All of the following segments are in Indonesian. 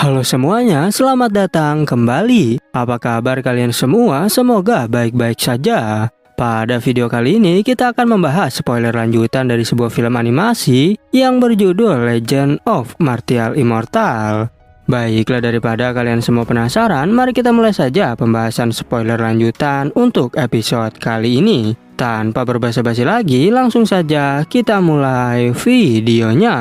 Halo semuanya, selamat datang kembali. Apa kabar kalian semua? Semoga baik-baik saja. Pada video kali ini kita akan membahas spoiler lanjutan dari sebuah film animasi yang berjudul Legend of Martial Immortal. Baiklah, daripada kalian semua penasaran, mari kita mulai saja pembahasan spoiler lanjutan untuk episode kali ini. Tanpa berbasa-basi lagi, langsung saja kita mulai videonya.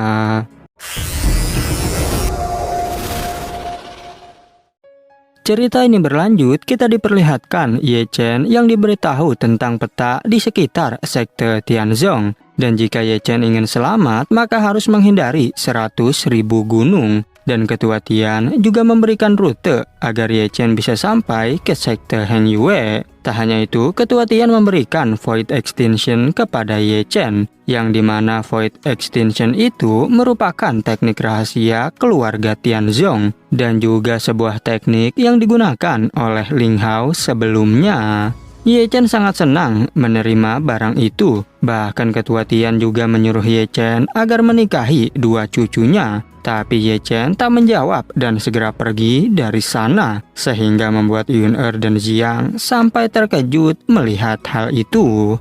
Cerita ini berlanjut, kita diperlihatkan Ye Chen yang diberitahu tentang peta di sekitar sekte Tianzong. Dan jika Ye Chen ingin selamat, maka harus menghindari 100.000 gunung. Dan Ketua Tian juga memberikan rute agar Ye Chen bisa sampai ke sekte Heng Yue. Tak hanya itu, Ketua Tian memberikan Void Extinction kepada Ye Chen, yang dimana Void Extinction itu merupakan teknik rahasia keluarga Tianzong, dan juga sebuah teknik yang digunakan oleh Ling Hao sebelumnya. Ye Chen sangat senang menerima barang itu. Bahkan Ketua Tian juga menyuruh Ye Chen agar menikahi dua cucunya. Tapi Ye Chen tak menjawab dan segera pergi dari sana, sehingga membuat Yun-Er dan Jiang sampai terkejut melihat hal itu.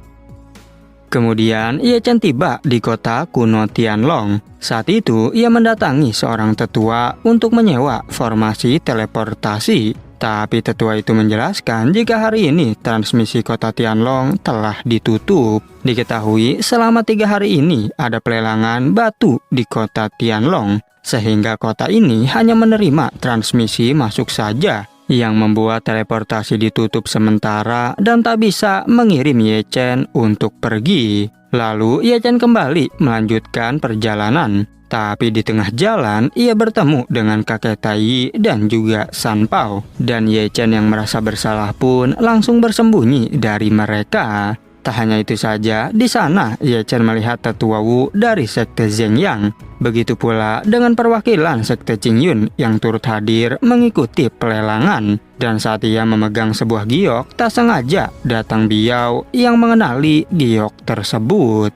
Kemudian Ye Chen tiba di kota kuno Tianlong. Saat itu ia mendatangi seorang tetua untuk menyewa formasi teleportasi. Tapi tetua itu menjelaskan jika hari ini transmisi kota Tianlong telah ditutup. Diketahui selama 3 hari ini ada pelelangan batu di kota Tianlong, sehingga kota ini hanya menerima transmisi masuk saja, yang membuat teleportasi ditutup sementara dan tak bisa mengirim Ye Chen untuk pergi. Lalu Ye Chen kembali melanjutkan perjalanan. Tapi di tengah jalan, ia bertemu dengan kakek Tai dan juga San Pao. Dan Ye Chen yang merasa bersalah pun langsung bersembunyi dari mereka. Tak hanya itu saja, di sana Ye Chen melihat tetua Wu dari sekte Zhengyang. Begitu pula dengan perwakilan sekte Qingyun yang turut hadir mengikuti pelelangan. Dan saat ia memegang sebuah giok, tak sengaja datang Biao yang mengenali giok tersebut.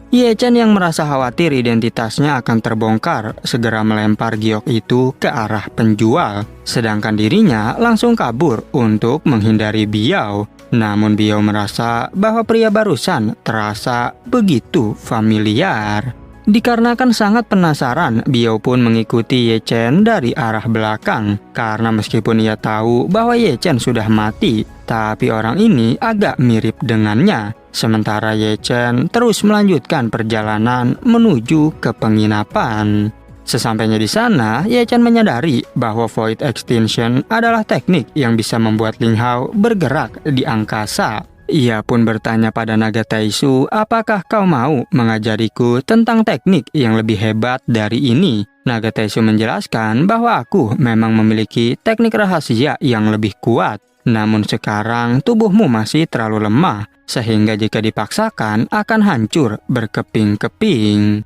Ye Chen yang merasa khawatir identitasnya akan terbongkar, segera melempar giok itu ke arah penjual. Sedangkan dirinya langsung kabur untuk menghindari Biao. Namun Biao merasa bahwa pria barusan terasa begitu familiar. Dikarenakan sangat penasaran, Biao pun mengikuti Ye Chen dari arah belakang. Karena meskipun ia tahu bahwa Ye Chen sudah mati, tapi orang ini agak mirip dengannya. Sementara Ye Chen terus melanjutkan perjalanan menuju ke penginapan. Sesampainya di sana, Ye Chen menyadari bahwa Void Extinction adalah teknik yang bisa membuat Ling Hao bergerak di angkasa. Ia pun bertanya pada naga Taisu, apakah kau mau mengajariku tentang teknik yang lebih hebat dari ini? Naga Taisu menjelaskan bahwa aku memang memiliki teknik rahasia yang lebih kuat. Namun sekarang tubuhmu masih terlalu lemah, sehingga jika dipaksakan akan hancur berkeping-keping.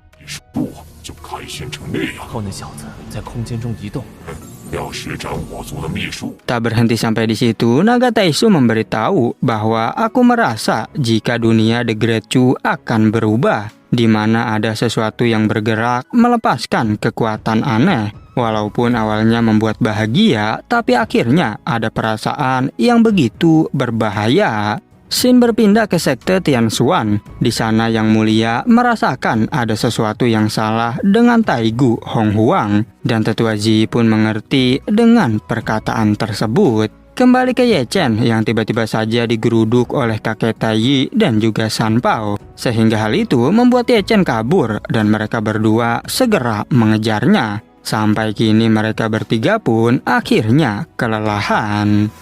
Tak berhenti sampai di situ, naga Taisu memberitahu bahwa aku merasa jika dunia The Great Chu akan berubah, di mana ada sesuatu yang bergerak melepaskan kekuatan aneh. Walaupun awalnya membuat bahagia, tapi akhirnya ada perasaan yang begitu berbahaya. Xin berpindah ke sekte Tianshuan. Di sana Yang Mulia merasakan ada sesuatu yang salah dengan Taigu Hong Huang, dan tetua Ji pun mengerti dengan perkataan tersebut. Kembali ke Ye Chen yang tiba-tiba saja digeruduk oleh kakek Tai dan juga San Pao, sehingga hal itu membuat Ye Chen kabur dan mereka berdua segera mengejarnya. Sampai kini mereka bertiga pun akhirnya kelelahan.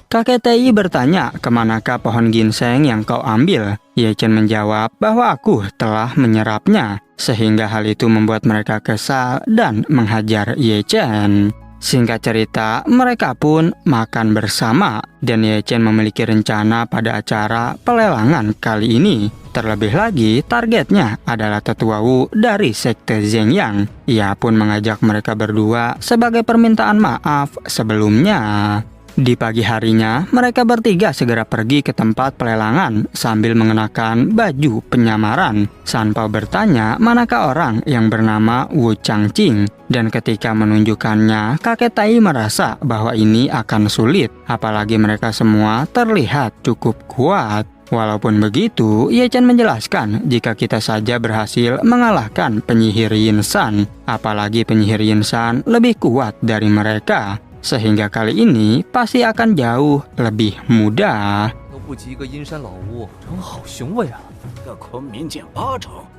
Kakek Tai bertanya, kemanakah pohon ginseng yang kau ambil? Ye Chen menjawab bahwa aku telah menyerapnya, sehingga hal itu membuat mereka kesal dan menghajar Ye Chen. Singkat cerita, mereka pun makan bersama, dan Ye Chen memiliki rencana pada acara pelelangan kali ini. Terlebih lagi, targetnya adalah tetua Wu dari sekte Zhengyang. Ia pun mengajak mereka berdua sebagai permintaan maaf sebelumnya. Di pagi harinya, mereka bertiga segera pergi ke tempat pelelangan sambil mengenakan baju penyamaran. Sanpao bertanya manakah orang yang bernama Wu Changqing. Dan ketika menunjukkannya, kakek Tai merasa bahwa ini akan sulit. Apalagi mereka semua terlihat cukup kuat. Walaupun begitu, Ye Chen menjelaskan jika kita saja berhasil mengalahkan penyihir Yin Shan, apalagi penyihir Yin Shan lebih kuat dari mereka. Sehingga kali ini pasti akan jauh lebih mudah.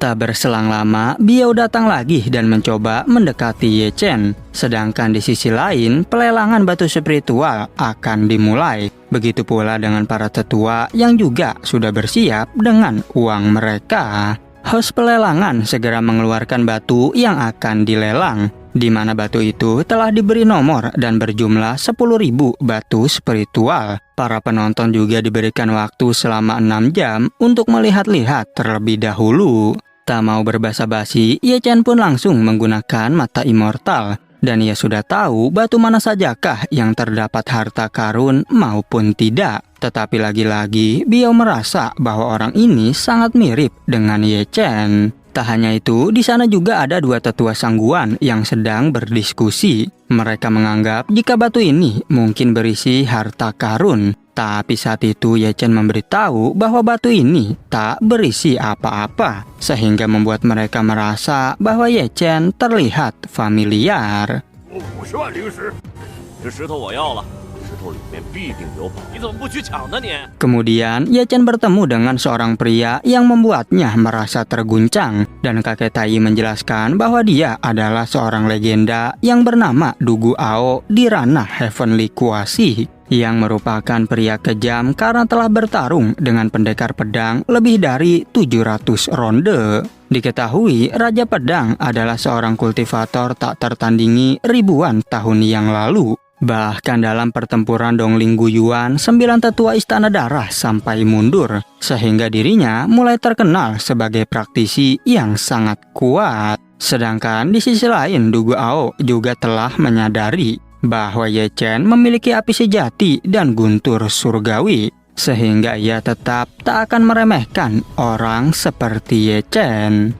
Tak berselang lama, Biao datang lagi dan mencoba mendekati Ye Chen. Sedangkan di sisi lain, pelelangan batu spiritual akan dimulai. Begitu pula dengan para tetua yang juga sudah bersiap dengan uang mereka. Host pelelangan segera mengeluarkan batu yang akan dilelang, di mana batu itu telah diberi nomor dan berjumlah 10.000 batu spiritual. Para penonton juga diberikan waktu selama 6 jam untuk melihat-lihat terlebih dahulu. Tak mau berbasa-basi, Ye Chen pun langsung menggunakan mata immortal. Dan ia sudah tahu batu mana sajakah yang terdapat harta karun maupun tidak. Tetapi lagi-lagi, Biao merasa bahwa orang ini sangat mirip dengan Ye Chen. Tak hanya itu, di sana juga ada dua tetua sangguan yang sedang berdiskusi. Mereka menganggap jika batu ini mungkin berisi harta karun. Tapi saat itu Ye Chen memberitahu bahwa batu ini tak berisi apa-apa, sehingga membuat mereka merasa bahwa Ye Chen terlihat familiar. Kemudian Ye Chen bertemu dengan seorang pria yang membuatnya merasa terguncang, dan kakek Tai menjelaskan bahwa dia adalah seorang legenda yang bernama Dugu Ao di ranah Heavenly Kuasi, yang merupakan pria kejam karena telah bertarung dengan pendekar pedang lebih dari 700 ronde. Diketahui Raja Pedang adalah seorang kultivator tak tertandingi ribuan tahun yang lalu. Bahkan dalam pertempuran Dongling Guyuan, 9 tetua Istana Darah sampai mundur, sehingga dirinya mulai terkenal sebagai praktisi yang sangat kuat. Sedangkan di sisi lain, Dugu Ao juga telah menyadari bahwa Ye Chen memiliki api sejati dan guntur surgawi, sehingga ia tetap tak akan meremehkan orang seperti Ye Chen.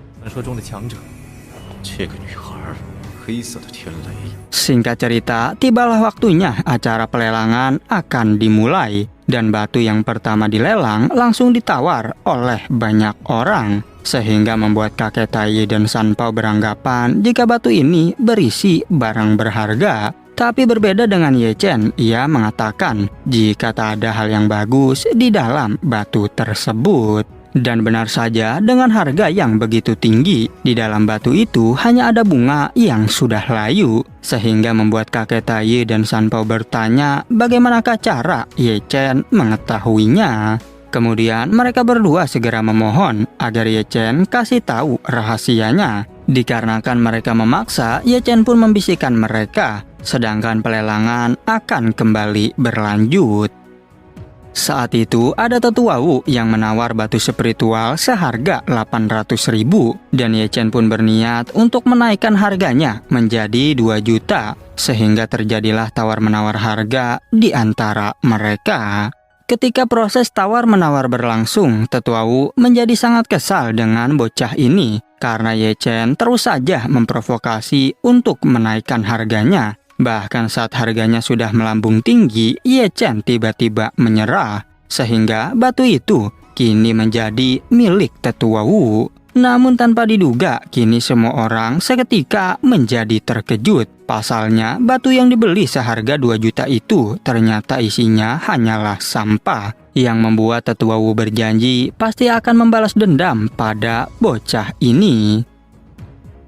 Singkat cerita, tibalah waktunya acara pelelangan akan dimulai, dan batu yang pertama dilelang langsung ditawar oleh banyak orang, sehingga membuat kakek Tai dan Sanpao beranggapan jika batu ini berisi barang berharga. Tapi berbeda dengan Ye Chen, ia mengatakan jika tak ada hal yang bagus di dalam batu tersebut. Dan benar saja, dengan harga yang begitu tinggi, di dalam batu itu hanya ada bunga yang sudah layu, sehingga membuat kakek Tai dan Sanpao bertanya bagaimanakah cara Ye Chen mengetahuinya. Kemudian mereka berdua segera memohon agar Ye Chen kasih tahu rahasianya. Dikarenakan mereka memaksa, Ye Chen pun membisikkan mereka, sedangkan pelelangan akan kembali berlanjut. Saat itu ada tetua Wu yang menawar batu spiritual seharga 800.000, dan Ye Chen pun berniat untuk menaikkan harganya menjadi 2 juta, sehingga terjadilah tawar-menawar harga di antara mereka. Ketika proses tawar-menawar berlangsung, tetua Wu menjadi sangat kesal dengan bocah ini, karena Ye Chen terus saja memprovokasi untuk menaikkan harganya. Bahkan saat harganya sudah melambung tinggi, Ye Chen tiba-tiba menyerah, sehingga batu itu kini menjadi milik tetua Wu. Namun tanpa diduga, kini semua orang seketika menjadi terkejut. Pasalnya, batu yang dibeli seharga 2 juta itu ternyata isinya hanyalah sampah, yang membuat tetua Wu berjanji pasti akan membalas dendam pada bocah ini.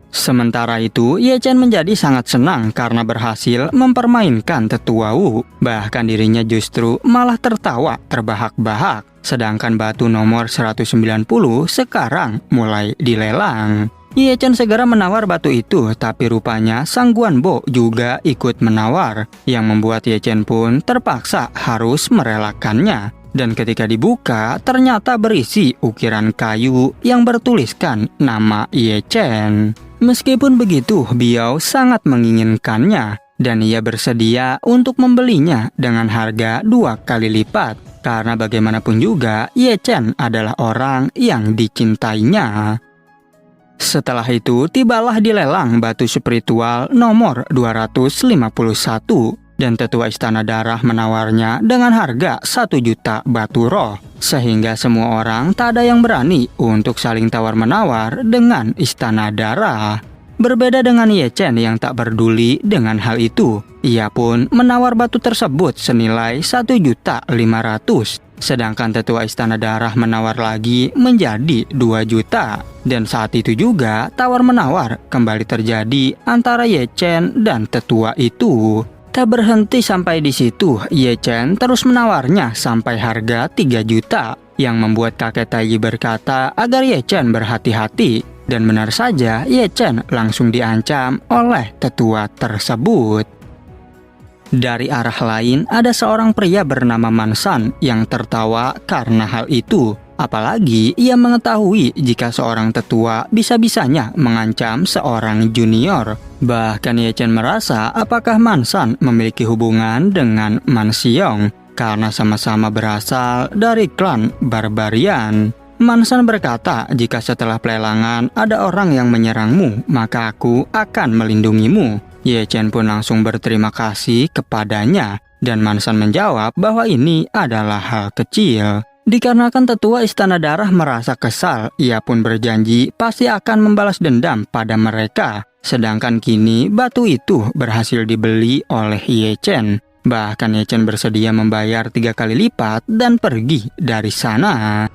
Sementara itu, Ye Chen menjadi sangat senang karena berhasil mempermainkan tetua Wu. Bahkan dirinya justru malah tertawa terbahak-bahak. Sedangkan batu nomor 190 sekarang mulai dilelang. Ye Chen segera menawar batu itu, tapi rupanya Sang Guan Bo juga ikut menawar, yang membuat Ye Chen pun terpaksa harus merelakannya. Dan ketika dibuka, ternyata berisi ukiran kayu yang bertuliskan nama Ye Chen. Meskipun begitu, Biao sangat menginginkannya. dan ia bersedia untuk membelinya dengan harga 2 kali lipat. Karena bagaimanapun juga, Ye Chen adalah orang yang dicintainya. Setelah itu, tibalah di lelang batu spiritual nomor 251, dan tetua Istana Darah menawarnya dengan harga 1 juta batu roh, sehingga semua orang tak ada yang berani untuk saling tawar-menawar dengan Istana Darah. Berbeda dengan Ye Chen yang tak peduli dengan hal itu, ia pun menawar batu tersebut senilai 1.500.000. Sedangkan tetua Istana Darah menawar lagi menjadi 2 juta. Dan saat itu juga tawar-menawar kembali terjadi antara Ye Chen dan tetua itu. Tak berhenti sampai di situ, Ye Chen terus menawarnya sampai harga 3 juta. Yang membuat kakek Taiyi berkata agar Ye Chen berhati-hati. Dan benar saja, Ye Chen langsung diancam oleh tetua tersebut. Dari arah lain, ada seorang pria bernama Mansan yang tertawa karena hal itu. Apalagi ia mengetahui jika seorang tetua bisa-bisanya mengancam seorang junior. Bahkan Ye Chen merasa apakah Mansan memiliki hubungan dengan Man Xiong karena sama-sama berasal dari klan Barbarian. Mansan berkata, jika setelah pelelangan ada orang yang menyerangmu, maka aku akan melindungimu. Ye Chen pun langsung berterima kasih kepadanya, dan Mansan menjawab bahwa ini adalah hal kecil. Dikarenakan tetua Istana Darah merasa kesal, ia pun berjanji pasti akan membalas dendam pada mereka. Sedangkan kini batu itu berhasil dibeli oleh Ye Chen. Bahkan Ye Chen bersedia membayar 3 kali lipat dan pergi dari sana.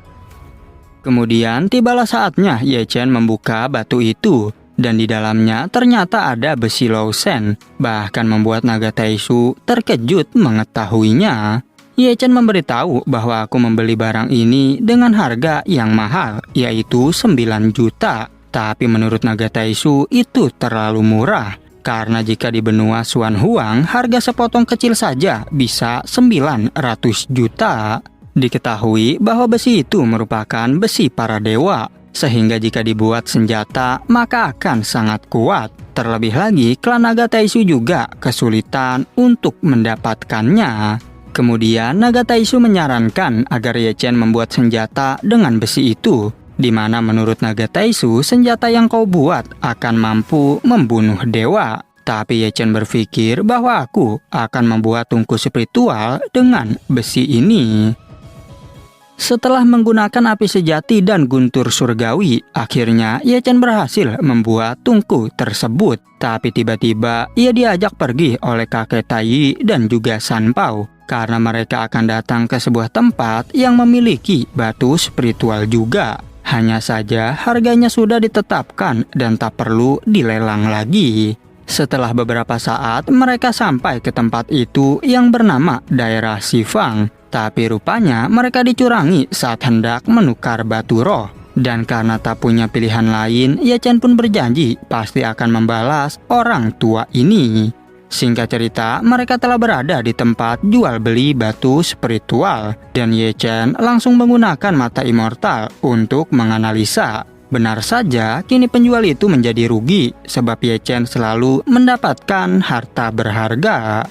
Kemudian tibalah saatnya Ye Chen membuka batu itu, dan di dalamnya ternyata ada besi Lowsen, bahkan membuat naga Taisu terkejut mengetahuinya. Ye Chen memberitahu bahwa aku membeli barang ini dengan harga yang mahal, yaitu 9 juta. Tapi menurut naga Taisu itu terlalu murah, karena jika di benua Xuan Huang harga sepotong kecil saja bisa 900 juta. Diketahui bahwa besi itu merupakan besi para dewa, sehingga jika dibuat senjata maka akan sangat kuat. Terlebih lagi, klan naga Taisu juga kesulitan untuk mendapatkannya. Kemudian naga Taisu menyarankan agar Ye Chen membuat senjata dengan besi itu, di mana menurut naga Taisu senjata yang kau buat akan mampu membunuh dewa. Tapi Ye Chen berpikir bahwa aku akan membuat tungku spiritual dengan besi ini. Setelah menggunakan api sejati dan guntur surgawi, akhirnya Ye Chen berhasil membuat tungku tersebut. Tapi tiba-tiba ia diajak pergi oleh kakek Taiyi dan juga San Pao, karena mereka akan datang ke sebuah tempat yang memiliki batu spiritual juga. Hanya saja harganya sudah ditetapkan dan tak perlu dilelang lagi. Setelah beberapa saat, mereka sampai ke tempat itu yang bernama daerah Sifang. Tapi rupanya mereka dicurangi saat hendak menukar batu roh. Dan karena tak punya pilihan lain, Ye Chen pun berjanji pasti akan membalas orang tua ini. Singkat cerita, mereka telah berada di tempat jual beli batu spiritual. Dan Ye Chen langsung menggunakan mata immortal untuk menganalisa. Benar saja, kini penjual itu menjadi rugi sebab Ye Chen selalu mendapatkan harta berharga.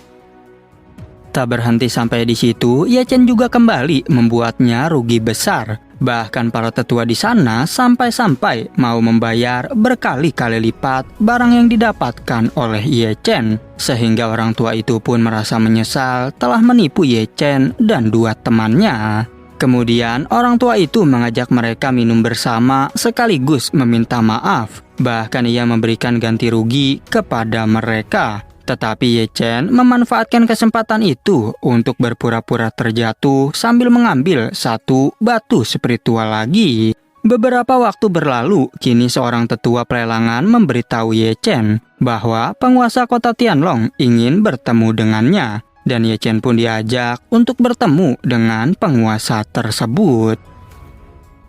Tak berhenti sampai di situ, Ye Chen juga kembali membuatnya rugi besar. Bahkan para tetua di sana sampai-sampai mau membayar berkali-kali lipat barang yang didapatkan oleh Ye Chen. Sehingga orang tua itu pun merasa menyesal telah menipu Ye Chen dan 2 temannya. Kemudian orang tua itu mengajak mereka minum bersama sekaligus meminta maaf. Bahkan ia memberikan ganti rugi kepada mereka. Tetapi Ye Chen memanfaatkan kesempatan itu untuk berpura-pura terjatuh sambil mengambil 1 batu spiritual lagi. Beberapa waktu berlalu, kini seorang tetua pelelangan memberitahu Ye Chen bahwa penguasa kota Tianlong ingin bertemu dengannya. Dan Ye Chen pun diajak untuk bertemu dengan penguasa tersebut.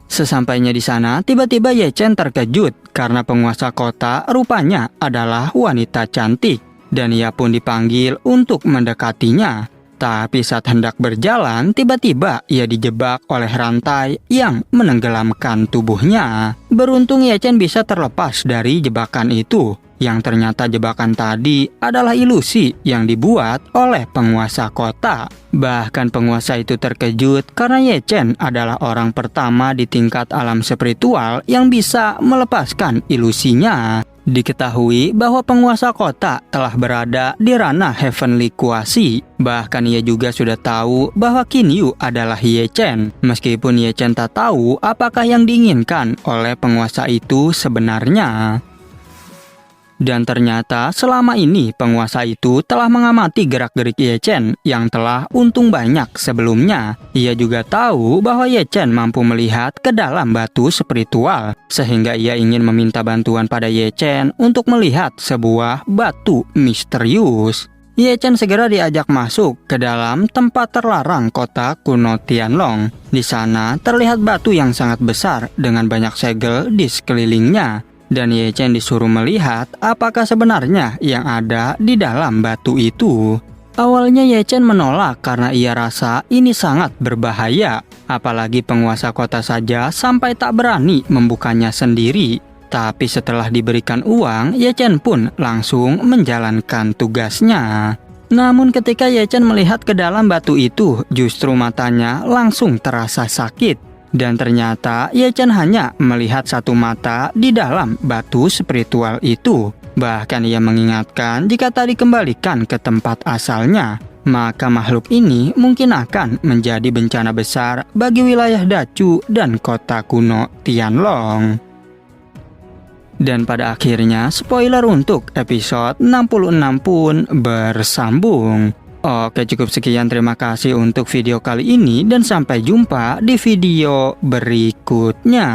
Sesampainya di sana, tiba-tiba Ye Chen terkejut karena penguasa kota rupanya adalah wanita cantik. Dan ia pun dipanggil untuk mendekatinya. Tapi saat hendak berjalan, tiba-tiba ia dijebak oleh rantai yang menenggelamkan tubuhnya. Beruntung Ye Chen bisa terlepas dari jebakan itu. yang ternyata jebakan tadi adalah ilusi yang dibuat oleh penguasa kota. Bahkan penguasa itu terkejut karena Ye Chen adalah orang pertama di tingkat alam spiritual yang bisa melepaskan ilusinya. Diketahui bahwa penguasa kota telah berada di ranah Heavenly Kuasi. Bahkan ia juga sudah tahu bahwa Qin Yu adalah Ye Chen. Meskipun Ye Chen tak tahu apakah yang diinginkan oleh penguasa itu sebenarnya. Dan ternyata selama ini penguasa itu telah mengamati gerak-gerik Ye Chen yang telah untung banyak sebelumnya. Ia juga tahu bahwa Ye Chen mampu melihat ke dalam batu spiritual, sehingga ia ingin meminta bantuan pada Ye Chen untuk melihat sebuah batu misterius. Ye Chen segera diajak masuk ke dalam tempat terlarang kota kuno Tianlong. Di sana terlihat batu yang sangat besar dengan banyak segel di sekelilingnya. Dan Ye Chen disuruh melihat apakah sebenarnya yang ada di dalam batu itu. Awalnya Ye Chen menolak karena ia rasa ini sangat berbahaya. Apalagi penguasa kota saja sampai tak berani membukanya sendiri. Tapi setelah diberikan uang, Ye Chen pun langsung menjalankan tugasnya. Namun ketika Ye Chen melihat ke dalam batu itu, justru matanya langsung terasa sakit. Dan ternyata Ye Chen hanya melihat satu mata di dalam batu spiritual itu. Bahkan ia mengingatkan jika tak dikembalikan ke tempat asalnya, maka makhluk ini mungkin akan menjadi bencana besar bagi wilayah Dacu dan kota kuno Tianlong. Dan pada akhirnya spoiler untuk episode 66 pun bersambung. Oke, cukup sekian, terima kasih untuk video kali ini dan sampai jumpa di video berikutnya.